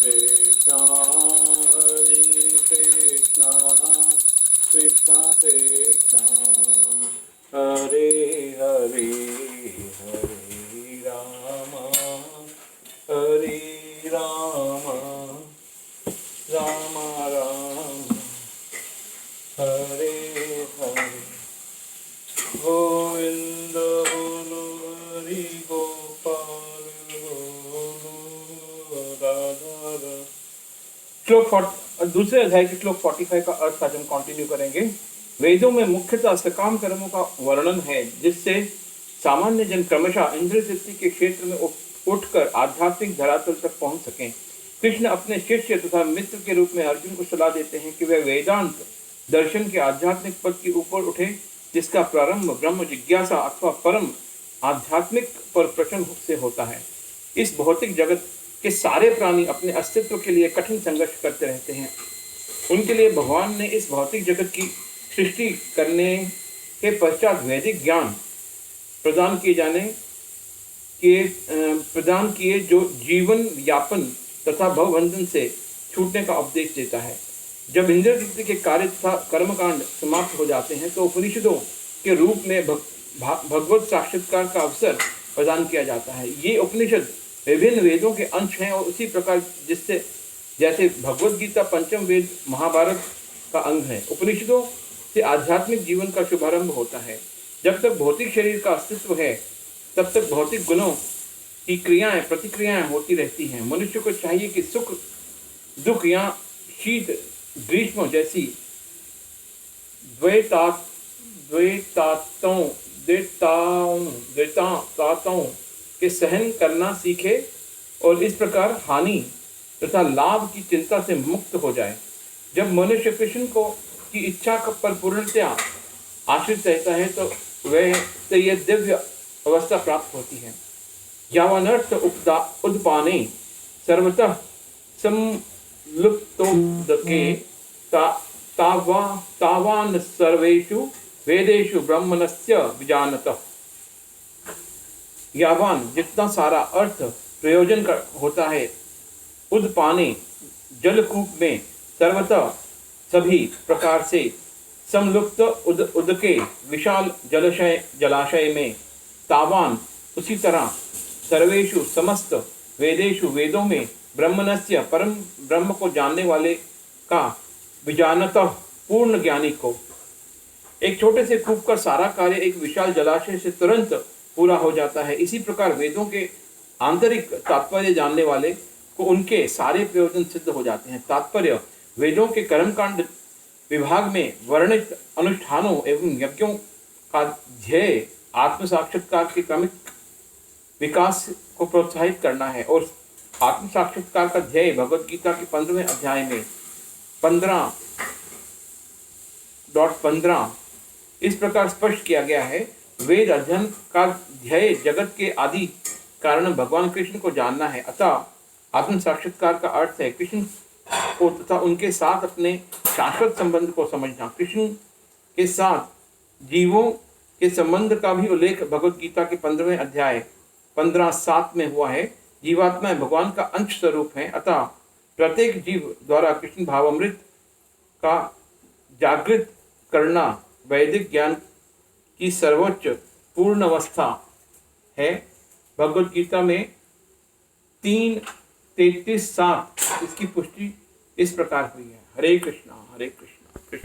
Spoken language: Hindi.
कृष्णा हरे कृष्णा कृष्णा कृष्णा हरे हरे हरे राम हरे राम राम राम हरे हरे गोविंद बोलो हरि गोपाल बोलो राधा। दूसरे अध्याय के श्लोक 45 का अर्थ आज हम कंटिन्यू करेंगे। वेदों में मुख्यतः सकाम कर्मों का वर्णन है जिससे सामान्य जन क्रमशः इंद्रिय तृप्ति के क्षेत्र में उठकर आध्यात्मिक धरातल तक पहुंच सकें। कृष्ण अपने शिष्य तथा मित्र के रूप में अर्जुन को सलाह देते हैं कि वह वेदांत दर्शन के आध्यात्मिक पद के ऊपर उठे जिसका प्रारंभ ब्रह्म जिज्ञासा अथवा परम आध्यात्मिक पर प्रश्न से होता है। इस भौतिक जगत के सारे प्राणी अपने अस्तित्व के लिए कठिन संघर्ष करते रहते हैं। उनके लिए भगवान ने इस भौतिक जगत की सृष्टि करने के पश्चात वैदिक ज्ञान प्रदान किए जो जीवन यापन तथा भवबंधन से छूटने का उपदेश देता है। जब इंद्रिय तृप्ति के कार्य तथा कर्मकांड समाप्त हो जाते हैं तो उपनिषदों के रूप में भगवत साक्षात्कार का अवसर प्रदान किया जाता है। ये उपनिषद विभिन्न वेदों के अंश हैं और उसी प्रकार जैसे भगवत गीता पंचम वेद महाभारत का अंग है। उपनिषदों से आध्यात्मिक जीवन का शुभारंभ होता है। जब तक भौतिक शरीर का अस्तित्व है तब तक भौतिक गुणों की क्रियाएं प्रतिक्रियाएं होती रहती हैं। मनुष्य को चाहिए कि सुख दुख या शीत ग्रीष्म जैसी द्वैताओं के सहन करना सीखे और इस प्रकार हानि तथा लाभ की चिंता से मुक्त हो जाए। जब मनुष्य कृष्ण की इच्छा पर पूर्णतया आश्रित रहता है तो यह दिव्य अवस्था प्राप्त होती है। यावनर्थ उद्पाने सर्वतः संलुप्तोदके तावान सर्वेषु वेदेषु ब्रह्मणस्य विजानतः। यावान जितना सारा अर्थ प्रयोजन होता है, उद्पाने जलकूप में, सर्वतः सभी प्रकार से, समलुप्त उदके विशाल जलाशय में, तावान उसी तरह, सर्वेषु समस्त, वेदेषु वेदों में, ब्रह्मणस्य परम ब्रह्म को जानने वाले का, विजानतः पूर्ण ज्ञानी को। एक छोटे से कूप का सारा कार्य एक विशाल जलाशय से तुरंत पूरा हो जाता है। इसी प्रकार वेदों के आंतरिक तात्पर्य जानने वाले को उनके सारे प्रयोजन सिद्ध हो जाते हैं। तात्पर्य वेदों के कर्मकांड विभाग में वर्णित अनुष्ठानों एवं यज्ञों का ध्येय आत्म साक्षात्कार के क्रमिक विकास को प्रोत्साहित करना है और आत्म साक्षात्कार का ध्येय भगवद गीता के 15वें अध्याय में 15.15 इस प्रकार स्पष्ट किया गया है। वेद अध्ययन का ध्येय जगत के आदि कारण भगवान कृष्ण को जानना है। अतः आत्म साक्षात्कार का अर्थ है कृष्ण को तथा उनके साथ अपने शाश्वत संबंध को समझना। कृष्ण के साथ जीवों के संबंध का भी उल्लेख भगवद गीता के 15वें अध्याय 15:7 में हुआ है। जीवात्मा भगवान का अंश स्वरूप है, अतः प्रत्येक जीव द्वारा कृष्ण भावामृत का जागृत करना वैदिक ज्ञान की सर्वोच्च पूर्ण अवस्था है। भगवद गीता में 3:33-7 इसकी पुष्टि इस प्रकार हुई है। हरे कृष्णा हरे कृष्णा